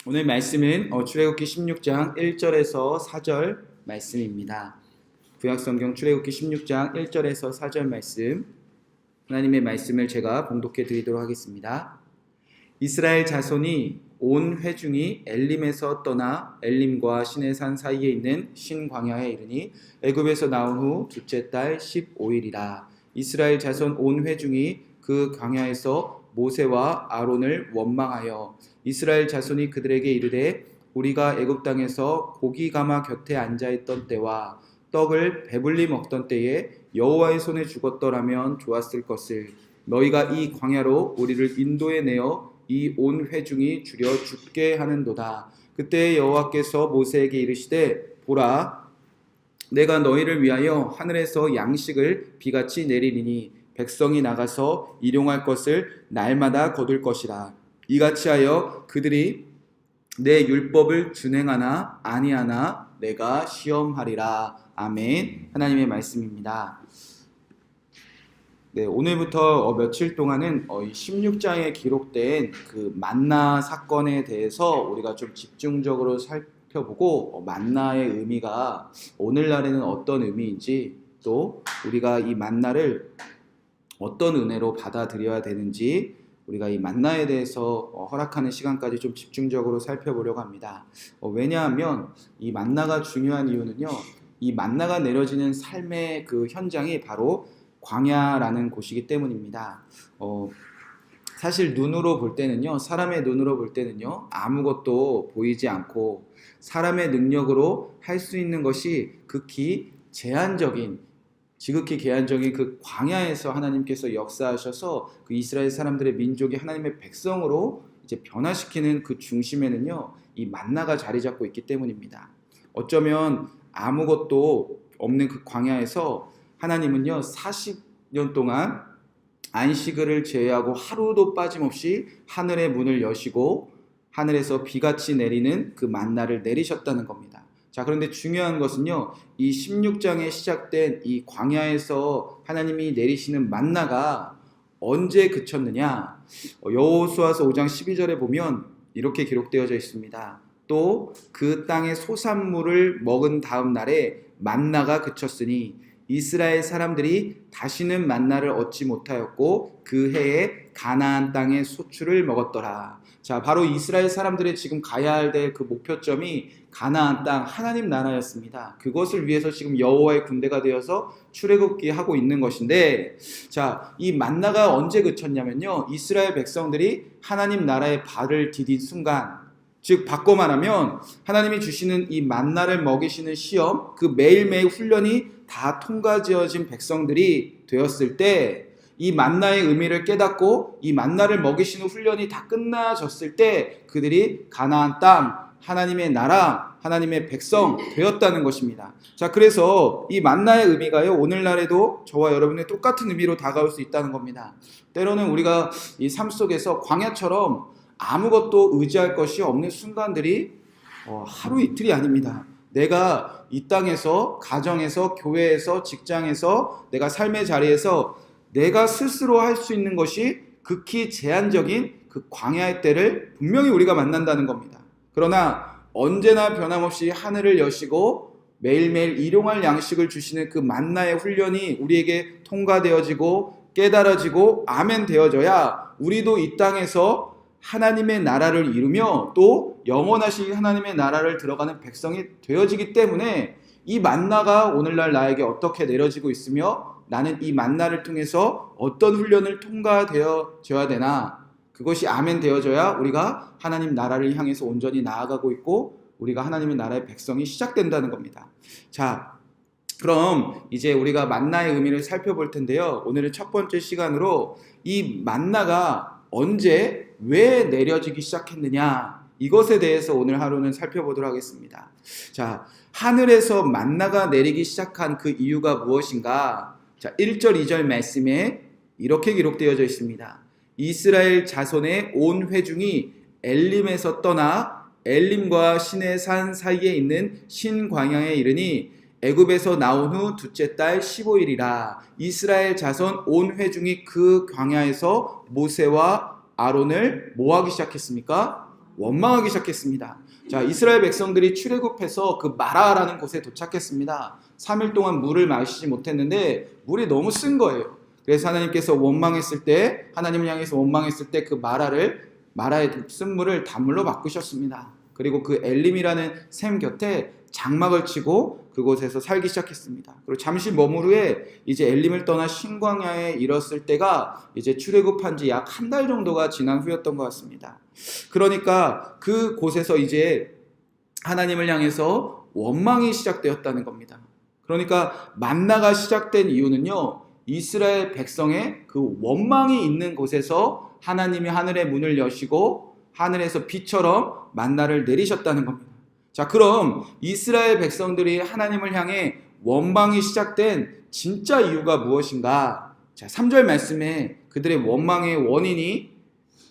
오늘 말씀은 출애굽기 16장 1절에서 4절 말씀입니다. 구약성경 출애굽기 16장 1절에서 4절 말씀, 하나님의 말씀을 제가 봉독해 드리도록 하겠습니다. 이스라엘 자손이 온 회중이 엘림에서 떠나 엘림과 시내산 사이에 있는 신광야에 이르니 애굽에서 나온 후 둘째 달 15일이라. 이스라엘 자손 온 회중이 그 광야에서 모세와 아론을 원망하여 이스라엘 자손이 그들에게 이르되 우리가 애굽 땅에서 고기 가마 곁에 앉아 있던 때와 떡을 배불리 먹던 때에 여호와의 손에 죽었더라면 좋았을 것을. 너희가 이 광야로 우리를 인도해 내어 이 온 회중이 줄여 죽게 하는도다. 그때 여호와께서 모세에게 이르시되 보라, 내가 너희를 위하여 하늘에서 양식을 비같이 내리리니 백성이 나가서 일용할 것을 날마다 거둘 것이라. 이같이 하여 그들이 내 율법을 준행하나 아니하나 내가 시험하리라. 아멘. 하나님의 말씀입니다. 네, 오늘부터 며칠 동안은 16장에 기록된 그 만나 사건에 대해서 우리가 좀 집중적으로 살펴보고 만나의 의미가 오늘날에는 어떤 의미인지, 또 우리가 이 만나를 어떤 은혜로 받아들여야 되는지, 우리가 이 만나에 대해서 허락하는 시간까지 좀 집중적으로 살펴보려고 합니다. 왜냐하면 이 만나가 중요한 이유는요, 이 만나가 내려지는 삶의 그 현장이 바로 광야라는 곳이기 때문입니다. 사실 눈으로 볼 때는요, 사람의 눈으로 볼 때는요, 아무것도 보이지 않고 사람의 능력으로 할 수 있는 것이 지극히 제한적인 그 광야에서 하나님께서 역사하셔서 그 이스라엘 사람들의 민족이 하나님의 백성으로 이제 변화시키는 그 중심에는요, 이 만나가 자리 잡고 있기 때문입니다. 어쩌면 아무것도 없는 그 광야에서 하나님은요 40년 동안 안식일을 제외하고 하루도 빠짐없이 하늘의 문을 여시고 하늘에서 비같이 내리는 그 만나를 내리셨다는 겁니다. 자, 그런데 중요한 것은요, 이 16장에 시작된 이 광야에서 하나님이 내리시는 만나가 언제 그쳤느냐? 여호수아서 5장 12절에 보면 이렇게 기록되어져 있습니다. 또 그 땅의 소산물을 먹은 다음 날에 만나가 그쳤으니 이스라엘 사람들이 다시는 만나를 얻지 못하였고 그 해에 가나안 땅의 소출을 먹었더라. 자, 바로 이스라엘 사람들이 지금 가야 될 그 목표점이 가나안 땅, 하나님 나라였습니다. 그것을 위해서 지금 여호와의 군대가 되어서 출애굽기 하고 있는 것인데, 자, 이 만나가 언제 그쳤냐면요, 이스라엘 백성들이 하나님 나라의 발을 디딘 순간, 즉 바꿔 말하면 하나님이 주시는 이 만나를 먹이시는 시험, 그 매일매일 훈련이 다 통과지어진 백성들이 되었을 때, 이 만나의 의미를 깨닫고 이 만나를 먹이시는 훈련이 다 끝나졌을 때 그들이 가나안 땅, 하나님의 나라, 하나님의 백성 되었다는 것입니다. 자, 그래서 이 만나의 의미가요, 오늘날에도 저와 여러분의 똑같은 의미로 다가올 수 있다는 겁니다. 때로는 우리가 이 삶 속에서 광야처럼 아무것도 의지할 것이 없는 순간들이 하루 이틀이 아닙니다. 내가 이 땅에서, 가정에서, 교회에서, 직장에서, 내가 삶의 자리에서 내가 스스로 할 수 있는 것이 극히 제한적인 그 광야의 때를 분명히 우리가 만난다는 겁니다. 그러나 언제나 변함없이 하늘을 여시고 매일매일 일용할 양식을 주시는 그 만나의 훈련이 우리에게 통과되어지고 깨달아지고 아멘 되어져야 우리도 이 땅에서 하나님의 나라를 이루며 또 영원하신 하나님의 나라를 들어가는 백성이 되어지기 때문에 이 만나가 오늘날 나에게 어떻게 내려지고 있으며 나는 이 만나를 통해서 어떤 훈련을 통과되어져야 되나, 그것이 아멘 되어져야 우리가 하나님 나라를 향해서 온전히 나아가고 있고 우리가 하나님의 나라의 백성이 시작된다는 겁니다. 자, 그럼 이제 우리가 만나의 의미를 살펴볼 텐데요, 오늘의 첫 번째 시간으로 이 만나가 언제 왜 내려지기 시작했느냐, 이것에 대해서 오늘 하루는 살펴보도록 하겠습니다. 자, 하늘에서 만나가 내리기 시작한 그 이유가 무엇인가? 자, 1절 2절 말씀에 이렇게 기록되어져 있습니다. 이스라엘 자손의 온 회중이 엘림에서 떠나 엘림과 시내산 사이에 있는 신광야에 이르니 애굽에서 나온 후 둘째 달 15일이라. 이스라엘 자손 온 회중이 그 광야에서 모세와 아론을 뭐 하기 시작했습니까? 원망하기 시작했습니다. 자, 이스라엘 백성들이 출애굽해서 그 마라라는 곳에 도착했습니다. 3일 동안 물을 마시지 못했는데 물이 너무 쓴 거예요. 그래서 하나님께서 원망했을 때, 하나님을 향해서 원망했을 때 그 마라의 쓴 물을 단물로 바꾸셨습니다. 그리고 그 엘림이라는 샘 곁에 장막을 치고 그곳에서 살기 시작했습니다. 그리고 잠시 머물 후에 이제 엘림을 떠나 신광야에 이뤘을 때가 이제 출애굽한 지 약 한 달 정도가 지난 후였던 것 같습니다. 그러니까 그 곳에서 이제 하나님을 향해서 원망이 시작되었다는 겁니다. 그러니까 만나가 시작된 이유는요, 이스라엘 백성의 그 원망이 있는 곳에서 하나님이 하늘의 문을 여시고 하늘에서 비처럼 만나를 내리셨다는 겁니다. 자, 그럼 이스라엘 백성들이 하나님을 향해 원망이 시작된 진짜 이유가 무엇인가? 자, 3절 말씀에 그들의 원망의 원인이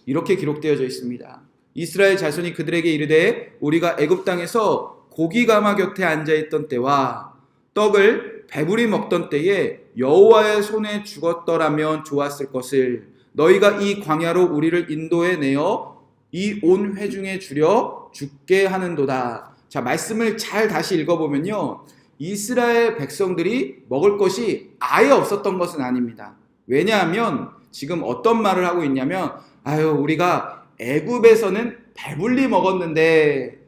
이렇게 기록되어져 있습니다. 이스라엘 자손이 그들에게 이르되 우리가 애굽 땅에서 고기 가마 곁에 앉아있던 때와 떡을 배불리 먹던 때에 여호와의 손에 죽었더라면 좋았을 것을 너희가 이 광야로 우리를 인도해 내어 이 온 회중에 주려 죽게 하는도다. 자, 말씀을 잘 다시 읽어보면요, 이스라엘 백성들이 먹을 것이 아예 없었던 것은 아닙니다. 왜냐하면 지금 어떤 말을 하고 있냐면, 우리가 애굽에서는 배불리 먹었는데,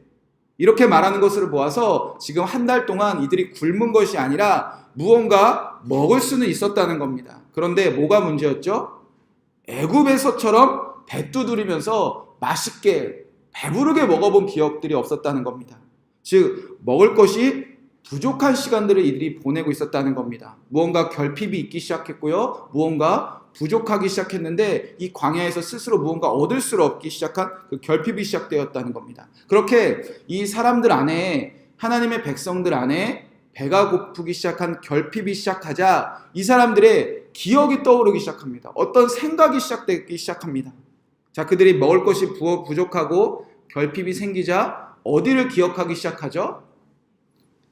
이렇게 말하는 것을 보아서 지금 한 달 동안 이들이 굶은 것이 아니라 무언가 먹을 수는 있었다는 겁니다. 그런데 뭐가 문제였죠? 애굽에서처럼 배 두드리면서 맛있게 배부르게 먹어본 기억들이 없었다는 겁니다. 즉, 먹을 것이 부족한 시간들을 이들이 보내고 있었다는 겁니다. 무언가 결핍이 있기 시작했고요, 무언가 부족하기 시작했는데 이 광야에서 스스로 무언가 얻을 수 없기 시작한 그 결핍이 시작되었다는 겁니다. 그렇게 이 사람들 안에, 하나님의 백성들 안에 배가 고프기 시작한 결핍이 시작하자 이 사람들의 기억이 떠오르기 시작합니다. 어떤 생각이 시작되기 시작합니다. 자, 그들이 먹을 것이 부족하고 결핍이 생기자 어디를 기억하기 시작하죠?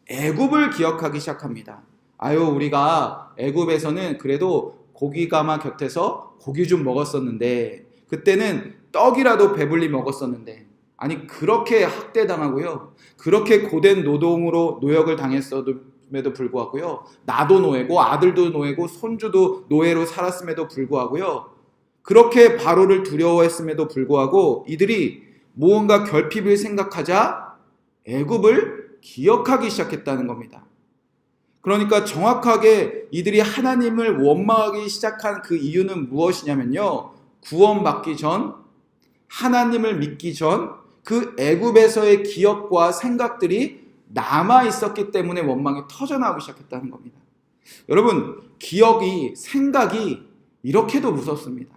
애굽을 기억하기 시작합니다. 우리가 애굽에서는 그래도 고기 가마 곁에서 고기 좀 먹었었는데, 그때는 떡이라도 배불리 먹었었는데, 아니 그렇게 학대당하고요, 그렇게 고된 노동으로 노역을 당했음에도 불구하고요, 나도 노예고 아들도 노예고 손주도 노예로 살았음에도 불구하고요, 그렇게 바로를 두려워했음에도 불구하고 이들이 무언가 결핍을 생각하자 애굽을 기억하기 시작했다는 겁니다. 그러니까 정확하게 이들이 하나님을 원망하기 시작한 그 이유는 무엇이냐면요, 구원받기 전, 하나님을 믿기 전 그 애굽에서의 기억과 생각들이 남아 있었기 때문에 원망이 터져나오기 시작했다는 겁니다. 여러분, 기억이, 생각이 이렇게도 무섭습니다.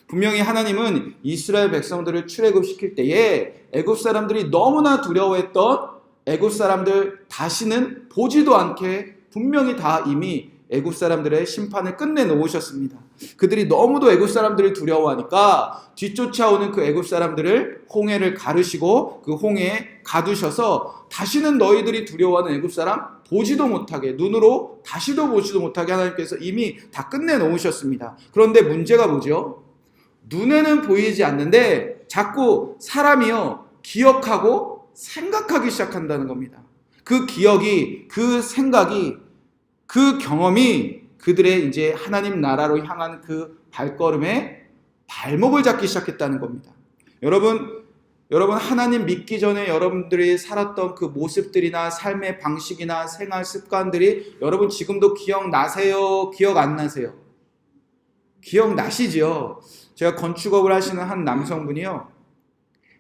분명히 하나님은 이스라엘 백성들을 출애굽시킬 때에 애굽 사람들이 너무나 두려워했던 애굽 사람들 다시는 보지도 않게 분명히 다 이미 애굽 사람들의 심판을 끝내 놓으셨습니다. 그들이 너무도 애굽 사람들을 두려워하니까 뒤쫓아오는 그 애굽 사람들을 홍해를 가르시고 그 홍해에 가두셔서 다시는 너희들이 두려워하는 애굽 사람 보지도 못하게, 눈으로 다시도 보지도 못하게 하나님께서 이미 다 끝내 놓으셨습니다. 그런데 문제가 뭐죠? 눈에는 보이지 않는데 자꾸 사람이요, 기억하고 생각하기 시작한다는 겁니다. 그 기억이, 그 생각이, 그 경험이 그들의 이제 하나님 나라로 향한 그 발걸음에 발목을 잡기 시작했다는 겁니다. 여러분 하나님 믿기 전에 여러분들이 살았던 그 모습들이나 삶의 방식이나 생활 습관들이 여러분 지금도 기억나세요? 기억 안 나세요? 기억나시죠? 제가 건축업을 하시는 한 남성분이요,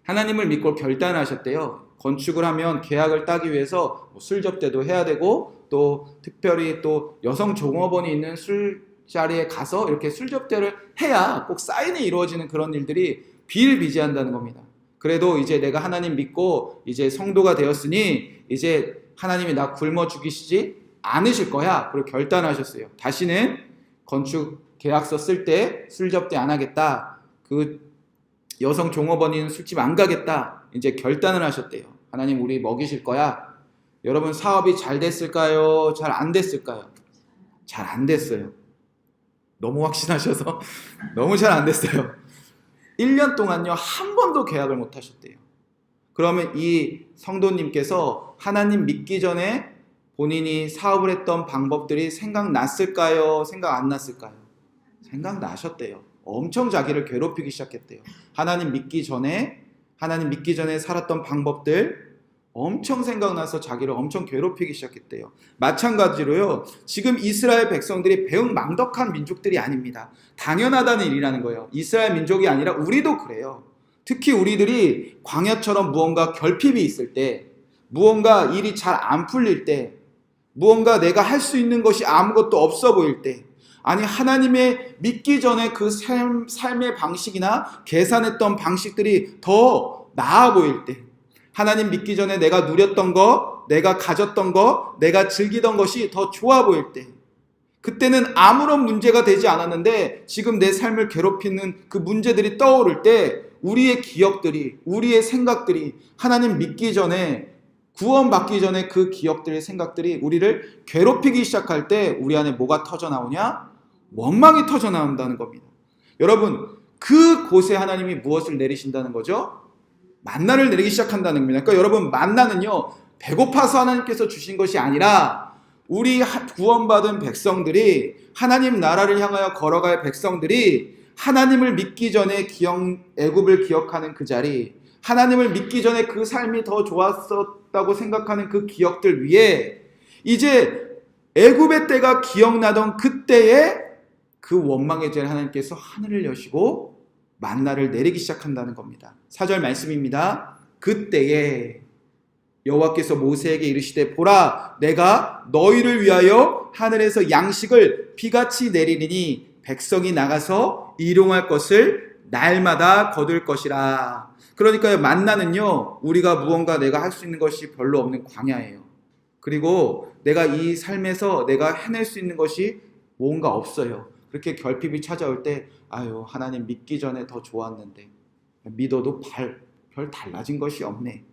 하나님을 믿고 결단하셨대요. 건축을 하면 계약을 따기 위해서 술 접대도 해야 되고, 또 특별히 또 여성 종업원이 있는 술자리에 가서 이렇게 술 접대를 해야 꼭 사인이 이루어지는 그런 일들이 비일비재한다는 겁니다. 그래도 이제 내가 하나님 믿고 이제 성도가 되었으니 이제 하나님이 나 굶어 죽이시지 않으실 거야. 그리고 결단하셨어요. 다시는 건축 계약서 쓸 때 술 접대 안 하겠다. 그 여성 종업원인 술집 안 가겠다. 이제 결단을 하셨대요. 하나님 우리 먹이실 거야. 여러분 사업이 잘 됐을까요? 잘 안 됐을까요? 잘 안 됐어요. 너무 확신하셔서 너무 잘 안 됐어요. 1년 동안요 한 번도 계약을 못 하셨대요. 그러면 이 성도님께서 하나님 믿기 전에 본인이 사업을 했던 방법들이 생각났을까요? 생각 안 났을까요? 생각나셨대요. 엄청 자기를 괴롭히기 시작했대요. 하나님 믿기 전에 살았던 방법들 엄청 생각나서 자기를 엄청 괴롭히기 시작했대요. 마찬가지로요, 지금 이스라엘 백성들이 배은망덕한 민족들이 아닙니다. 당연하다는 일이라는 거예요. 이스라엘 민족이 아니라 우리도 그래요. 특히 우리들이 광야처럼 무언가 결핍이 있을 때, 무언가 일이 잘 안 풀릴 때, 무언가 내가 할 수 있는 것이 아무것도 없어 보일 때, 아니 하나님의 믿기 전에 그 삶의 방식이나 계산했던 방식들이 더 나아 보일 때, 하나님 믿기 전에 내가 누렸던 거, 내가 가졌던 거, 내가 즐기던 것이 더 좋아 보일 때, 그때는 아무런 문제가 되지 않았는데 지금 내 삶을 괴롭히는 그 문제들이 떠오를 때, 우리의 기억들이, 우리의 생각들이 하나님 믿기 전에, 구원받기 전에 그 기억들의 생각들이 우리를 괴롭히기 시작할 때 우리 안에 뭐가 터져 나오냐? 원망이 터져 나온다는 겁니다. 여러분, 그 곳에 하나님이 무엇을 내리신다는 거죠? 만나를 내리기 시작한다는 겁니다. 그러니까 여러분, 만나는요, 배고파서 하나님께서 주신 것이 아니라 우리 구원받은 백성들이, 하나님 나라를 향하여 걸어갈 백성들이 하나님을 믿기 전에 애굽을 기억하는 그 자리, 하나님을 믿기 전에 그 삶이 더 좋았었다고 생각하는 그 기억들 위에 이제 애굽의 때가 기억나던 그때에 그 원망의 자리에 하나님께서 하늘을 여시고 만나를 내리기 시작한다는 겁니다. 4절 말씀입니다. 그때에 여호와께서 모세에게 이르시되 보라, 내가 너희를 위하여 하늘에서 양식을 비같이 내리리니 백성이 나가서 일용할 것을 날마다 거둘 것이라. 그러니까 만나는요, 우리가 무언가 내가 할 수 있는 것이 별로 없는 광야예요. 그리고 내가 이 삶에서 내가 해낼 수 있는 것이 뭔가 없어요. 그렇게 결핍이 찾아올 때, 아유, 하나님 믿기 전에 더 좋았는데 믿어도 별 달라진 것이 없네.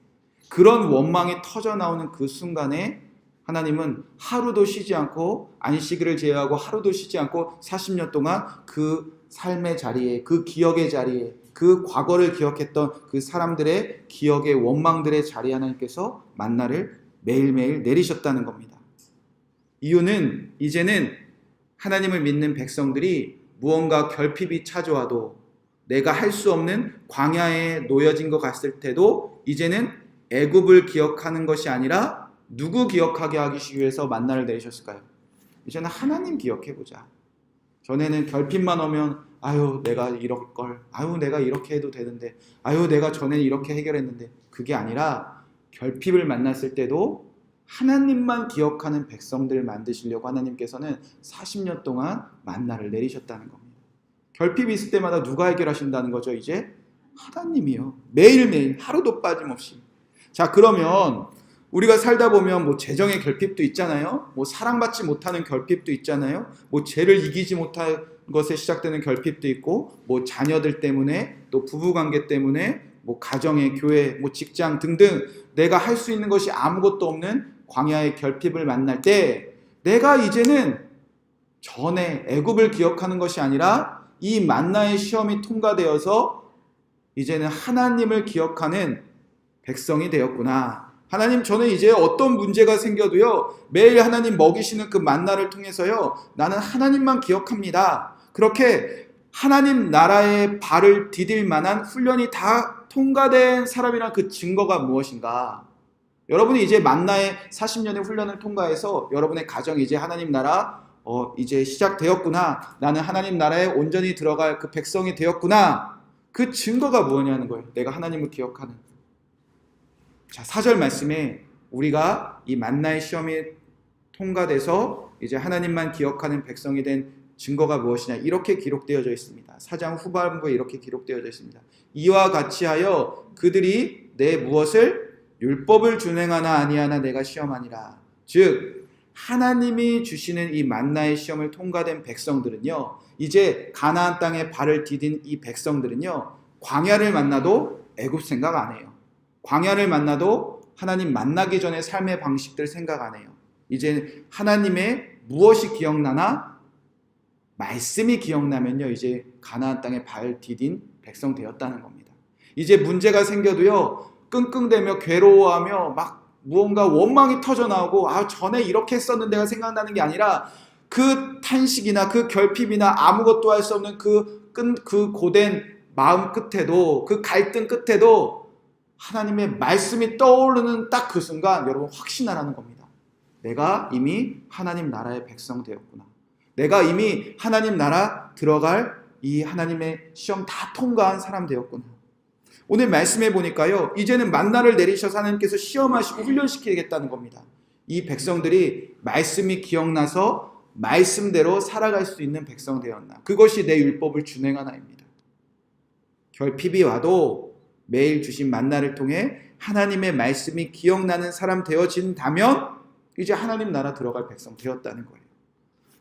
그런 원망이 터져 나오는 그 순간에 하나님은 하루도 쉬지 않고, 안식일을 제외하고 하루도 쉬지 않고 40년 동안 그 삶의 자리에, 그 기억의 자리에, 그 과거를 기억했던 그 사람들의 기억의 원망들의 자리에 하나님께서 만나를 매일매일 내리셨다는 겁니다. 이유는 이제는 하나님을 믿는 백성들이 무언가 결핍이 찾아와도, 내가 할 수 없는 광야에 놓여진 것 같을 때도 이제는 애굽을 기억하는 것이 아니라 누구 기억하게 하기 위해서 만나를 내리셨을까요? 이제는 하나님 기억해보자. 전에는 결핍만 오면 아유 내가 이럴 걸, 아유 내가 이렇게 해도 되는데, 아유 내가 전에 이렇게 해결했는데, 그게 아니라 결핍을 만났을 때도 하나님만 기억하는 백성들을 만드시려고 하나님께서는 40년 동안 만나를 내리셨다는 겁니다. 결핍이 있을 때마다 누가 해결하신다는 거죠? 이제 하나님이요. 매일매일 하루도 빠짐없이. 자, 그러면 우리가 살다 보면 뭐 재정의 결핍도 있잖아요. 뭐 사랑받지 못하는 결핍도 있잖아요. 뭐 죄를 이기지 못한 것에 시작되는 결핍도 있고, 뭐 자녀들 때문에, 또 부부관계 때문에, 뭐 가정의 교회, 뭐 직장 등등 내가 할 수 있는 것이 아무것도 없는 광야의 결핍을 만날 때, 내가 이제는 전에 애굽을 기억하는 것이 아니라 이 만나의 시험이 통과되어서 이제는 하나님을 기억하는 백성이 되었구나. 하나님, 저는 이제 어떤 문제가 생겨도요, 매일 하나님 먹이시는 그 만나를 통해서요, 나는 하나님만 기억합니다. 그렇게 하나님 나라의 발을 디딜 만한 훈련이 다 통과된 사람이란 그 증거가 무엇인가? 여러분이 이제 만나의 40년의 훈련을 통과해서 여러분의 가정이 이제 하나님 나라 이제 시작되었구나, 나는 하나님 나라에 온전히 들어갈 그 백성이 되었구나, 그 증거가 무엇이냐는 거예요. 내가 하나님을 기억하는. 자, 4절 말씀에 우리가 이 만나의 시험이 통과돼서 이제 하나님만 기억하는 백성이 된 증거가 무엇이냐, 이렇게 기록되어져 있습니다. 4장 후반부에 이렇게 기록되어져 있습니다. 이와 같이 하여 그들이 내 무엇을 율법을 준행하나 아니하나 내가 시험하니라. 즉 하나님이 주시는 이 만나의 시험을 통과된 백성들은요, 이제 가나안 땅에 발을 디딘 이 백성들은요, 광야를 만나도 애굽 생각 안 해요. 광야를 만나도 하나님 만나기 전에 삶의 방식들 생각 안 해요. 이제 하나님의 무엇이 기억나나? 말씀이 기억나면요, 이제 가나안 땅에 발 디딘 백성 되었다는 겁니다. 이제 문제가 생겨도요, 끙끙대며 괴로워하며 막 무언가 원망이 터져 나오고 전에 이렇게 했었는데가 생각나는 게 아니라 그 탄식이나 그 결핍이나 아무것도 할 수 없는 그 고된 마음 끝에도, 그 갈등 끝에도 하나님의 말씀이 떠오르는 딱 그 순간 여러분 확신하라는 겁니다. 내가 이미 하나님 나라의 백성 되었구나. 내가 이미 하나님 나라 들어갈 이 하나님의 시험 다 통과한 사람 되었구나. 오늘 말씀해 보니까요, 이제는 만나를 내리셔서 하나님께서 시험하시고 훈련시키겠다는 겁니다. 이 백성들이 말씀이 기억나서 말씀대로 살아갈 수 있는 백성 되었나. 그것이 내 율법을 준행하나입니다. 결핍이 와도 매일 주신 만나를 통해 하나님의 말씀이 기억나는 사람 되어진다면 이제 하나님 나라 들어갈 백성 되었다는 거예요.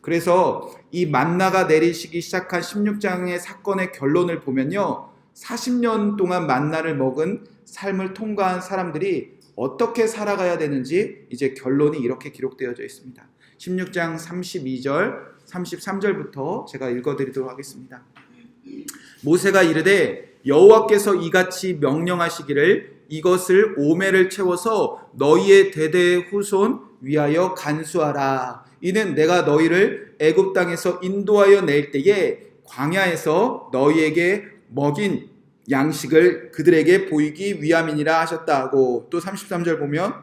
그래서 이 만나가 내리시기 시작한 16장의 사건의 결론을 보면요, 40년 동안 만나를 먹은 삶을 통과한 사람들이 어떻게 살아가야 되는지 이제 결론이 이렇게 기록되어져 있습니다. 16장 32절, 33절부터 제가 읽어드리도록 하겠습니다. 모세가 이르되 여호와께서 이같이 명령하시기를 이것을 오매를 채워서 너희의 대대의 후손 위하여 간수하라. 이는 내가 너희를 애굽 땅에서 인도하여 낼 때에 광야에서 너희에게 먹인 양식을 그들에게 보이기 위함이니라 하셨다 하고, 또 33절 보면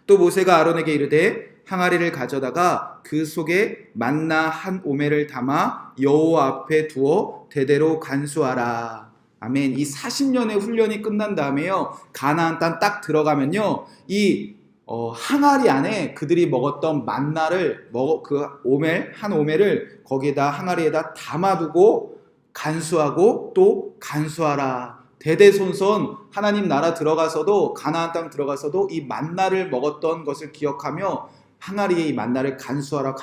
또 모세가 아론에게 이르되 항아리를 가져다가 그 속에 만나 한 오매를 담아 여호와 앞에 두어 대대로 간수하라. 아멘. 이 40년의 훈련이 끝난 다음에요, 가나안 땅 딱 들어가면요, 이 항아리 안에 그들이 먹었던 만나를 그 한 오매를 거기에다 항아리에다 담아두고 간수하고 또 간수하라. 대대손손 하나님 나라 들어가서도, 가나안 땅 들어가서도 이 만나를 먹었던 것을 기억하며 항아리에 이 만나를 간수하라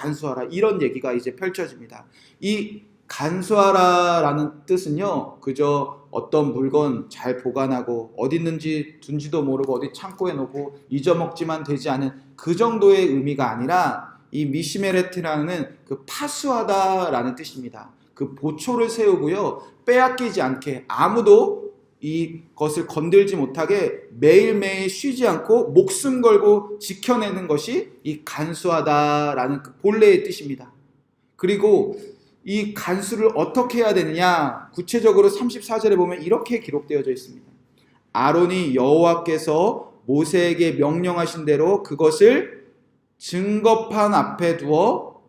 이런 얘기가 이제 펼쳐집니다. 이 간수하라라는 뜻은요, 그저 어떤 물건 잘 보관하고 어디 있는지 둔지도 모르고 어디 창고에 놓고 잊어먹지만 되지 않은 그 정도의 의미가 아니라 이 미시메레트라는 그 파수하다라는 뜻입니다. 그 보초를 세우고요, 빼앗기지 않게 아무도 이것을 건들지 못하게 매일매일 쉬지 않고 목숨 걸고 지켜내는 것이 이 간수하다라는 그 본래의 뜻입니다. 그리고 이 간수를 어떻게 해야 되느냐, 구체적으로 34절에 보면 이렇게 기록되어져 있습니다. 아론이 여호와께서 모세에게 명령하신 대로 그것을 증거판 앞에 두어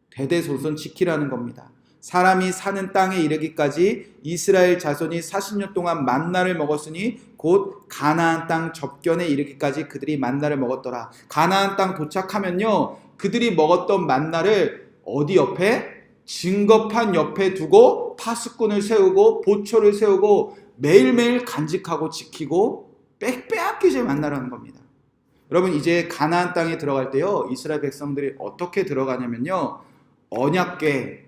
대대손손 지키라는 겁니다. 사람이 사는 땅에 이르기까지 이스라엘 자손이 40년 동안 만나를 먹었으니 곧 가나안 땅 접견에 이르기까지 그들이 만나를 먹었더라. 가나안 땅 도착하면요, 그들이 먹었던 만나를 어디 옆에? 증거판 옆에 두고 파수꾼을 세우고 보초를 세우고 매일매일 간직하고 지키고 빼앗기지 만나라는 겁니다. 여러분, 이제 가나안 땅에 들어갈 때요, 이스라엘 백성들이 어떻게 들어가냐면요, 언약궤,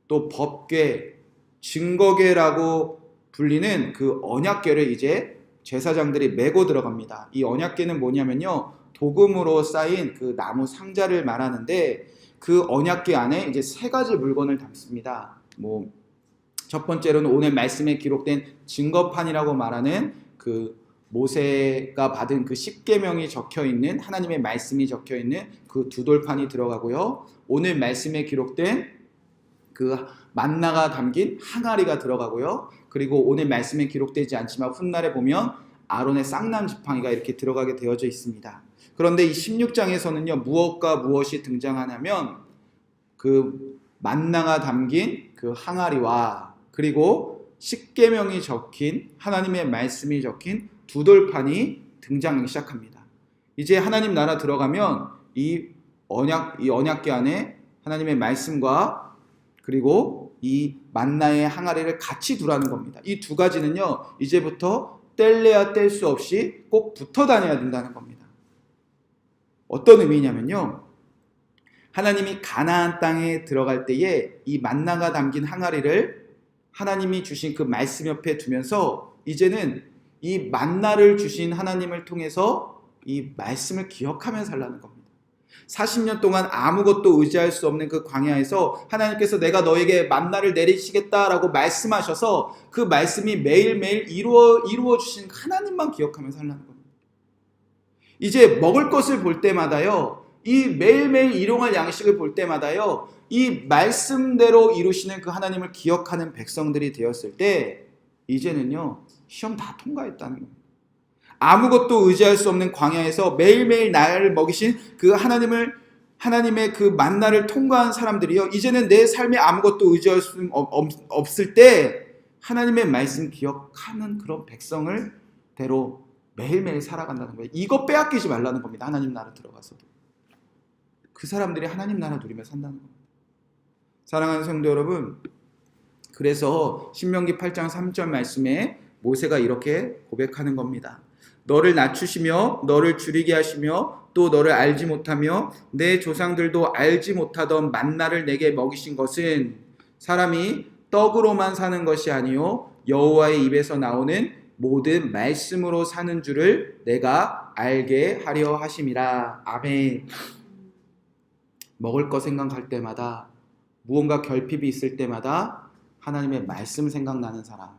또 법궤, 증거궤라고 불리는 그 언약궤를 이제 제사장들이 메고 들어갑니다. 이 언약궤는 뭐냐면요, 도금으로 쌓인 그 나무 상자를 말하는데, 그 언약궤 안에 이제 세 가지 물건을 담습니다. 첫 번째로는 오늘 말씀에 기록된 증거판이라고 말하는 그 모세가 받은 그 10계명이 적혀 있는, 하나님의 말씀이 적혀 있는 그 두 돌판이 들어가고요, 오늘 말씀에 기록된 그 만나가 담긴 항아리가 들어가고요, 그리고 오늘 말씀에 기록되지 않지만 훗날에 보면 아론의 쌍난 지팡이가 이렇게 들어가게 되어져 있습니다. 그런데 이 16장에서는요, 무엇과 무엇이 등장하냐면 그 만나가 담긴 그 항아리와 그리고 10계명이 적힌, 하나님의 말씀이 적힌 두 돌판이 등장하기 시작합니다. 이제 하나님 나라 들어가면 이 언약궤 안에 하나님의 말씀과 그리고 이 만나의 항아리를 같이 두라는 겁니다. 이 두 가지는요, 이제부터 뗄래야 뗄 수 없이 꼭 붙어 다녀야 된다는 겁니다. 어떤 의미냐면요, 하나님이 가나안 땅에 들어갈 때에 이 만나가 담긴 항아리를 하나님이 주신 그 말씀 옆에 두면서 이제는 이 만나를 주신 하나님을 통해서 이 말씀을 기억하며 살라는 겁니다. 40년 동안 아무것도 의지할 수 없는 그 광야에서 하나님께서 내가 너에게 만나를 내리시겠다라고 말씀하셔서 그 말씀이 매일매일 이루어 주신 하나님만 기억하며 살라는 겁니다. 이제 먹을 것을 볼 때마다요, 이 매일매일 일용할 양식을 볼 때마다요, 이 말씀대로 이루시는 그 하나님을 기억하는 백성들이 되었을 때 이제는요, 시험 다 통과했다는 겁니다. 아무것도 의지할 수 없는 광야에서 매일매일 나를 먹이신 그 하나님의 그 만나를 통과한 사람들이요, 이제는 내 삶에 아무것도 의지할 수 없을 때 하나님의 말씀 기억하는 그런 백성을 대로 매일매일 살아간다는 거예요. 이거 빼앗기지 말라는 겁니다. 하나님 나라 들어가서도 그 사람들이 하나님 나라 누리며 산다는 겁니다. 사랑하는 성도 여러분, 그래서 신명기 8장 3절 말씀에 모세가 이렇게 고백하는 겁니다. 너를 낮추시며 너를 줄이게 하시며 또 너를 알지 못하며 내 조상들도 알지 못하던 만나를 내게 먹이신 것은 사람이 떡으로만 사는 것이 아니요 여호와의 입에서 나오는 모든 말씀으로 사는 줄을 내가 알게 하려 하심이라. 아멘. 먹을 거 생각할 때마다, 무언가 결핍이 있을 때마다 하나님의 말씀 생각나는 사람,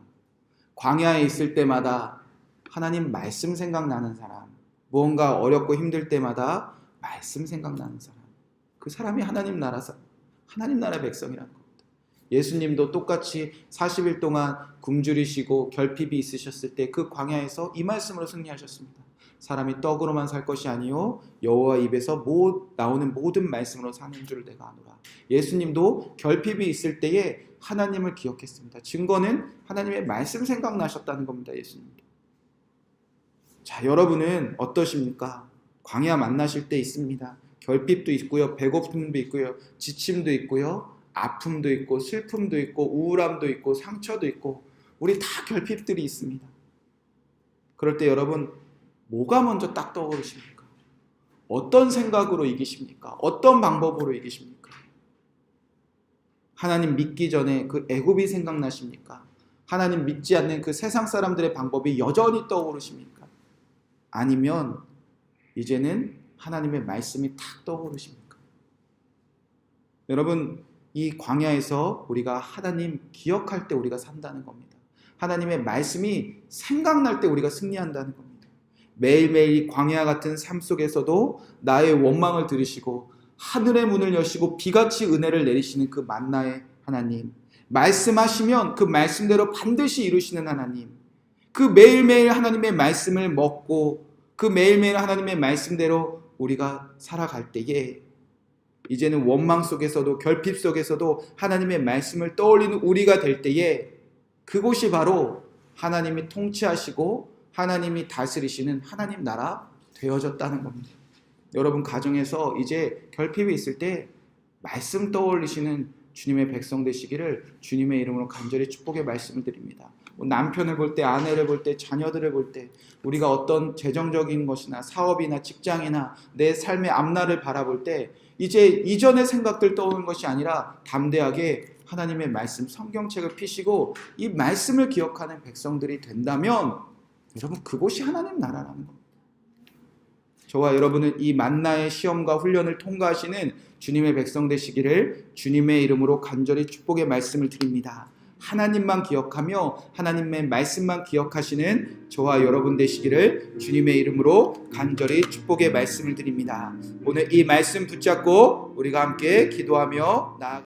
광야에 있을 때마다 하나님 말씀 생각나는 사람, 무언가 어렵고 힘들 때마다 말씀 생각나는 사람, 그 사람이 하나님 나라 백성이라는 겁니다. 예수님도 똑같이 40일 동안 굶주리시고 결핍이 있으셨을 때 그 광야에서 이 말씀으로 승리하셨습니다. 사람이 떡으로만 살 것이 아니요 여호와 입에서 나오는 모든 말씀으로 사는 줄 내가 아노라. 예수님도 결핍이 있을 때에 하나님을 기억했습니다. 증거는 하나님의 말씀 생각나셨다는 겁니다. 예수님도. 자, 여러분은 어떠십니까? 광야 만나실 때 있습니다. 결핍도 있고요, 배고픔도 있고요, 지침도 있고요, 아픔도 있고, 슬픔도 있고, 우울함도 있고, 상처도 있고, 우리 다 결핍들이 있습니다. 그럴 때 여러분, 뭐가 먼저 딱 떠오르십니까? 어떤 생각으로 이기십니까? 어떤 방법으로 이기십니까? 하나님 믿기 전에 그 애굽이 생각나십니까? 하나님 믿지 않는 그 세상 사람들의 방법이 여전히 떠오르십니까? 아니면 이제는 하나님의 말씀이 탁 떠오르십니까? 여러분, 이 광야에서 우리가 하나님 기억할 때 우리가 산다는 겁니다. 하나님의 말씀이 생각날 때 우리가 승리한다는 겁니다. 매일매일 광야 같은 삶 속에서도 나의 원망을 들으시고 하늘의 문을 여시고 비같이 은혜를 내리시는 그 만나의 하나님, 말씀하시면 그 말씀대로 반드시 이루시는 하나님, 그 매일매일 하나님의 말씀을 먹고 그 매일매일 하나님의 말씀대로 우리가 살아갈 때에 이제는 원망 속에서도 결핍 속에서도 하나님의 말씀을 떠올리는 우리가 될 때에 그곳이 바로 하나님이 통치하시고 하나님이 다스리시는 하나님 나라 되어졌다는 겁니다. 여러분 가정에서 이제 결핍이 있을 때 말씀 떠올리시는 주님의 백성 되시기를 주님의 이름으로 간절히 축복의 말씀을 드립니다. 남편을 볼 때, 아내를 볼 때, 자녀들을 볼 때, 우리가 어떤 재정적인 것이나 사업이나 직장이나 내 삶의 앞날을 바라볼 때 이제 이전의 생각들 떠오르는 것이 아니라 담대하게 하나님의 말씀, 성경책을 펴시고 이 말씀을 기억하는 백성들이 된다면 여러분 그곳이 하나님 나라라는 겁니다. 저와 여러분은 이 만나의 시험과 훈련을 통과하시는 주님의 백성 되시기를 주님의 이름으로 간절히 축복의 말씀을 드립니다. 하나님만 기억하며 하나님의 말씀만 기억하시는 저와 여러분 되시기를 주님의 이름으로 간절히 축복의 말씀을 드립니다. 오늘 이 말씀 붙잡고 우리가 함께 기도하며 나아가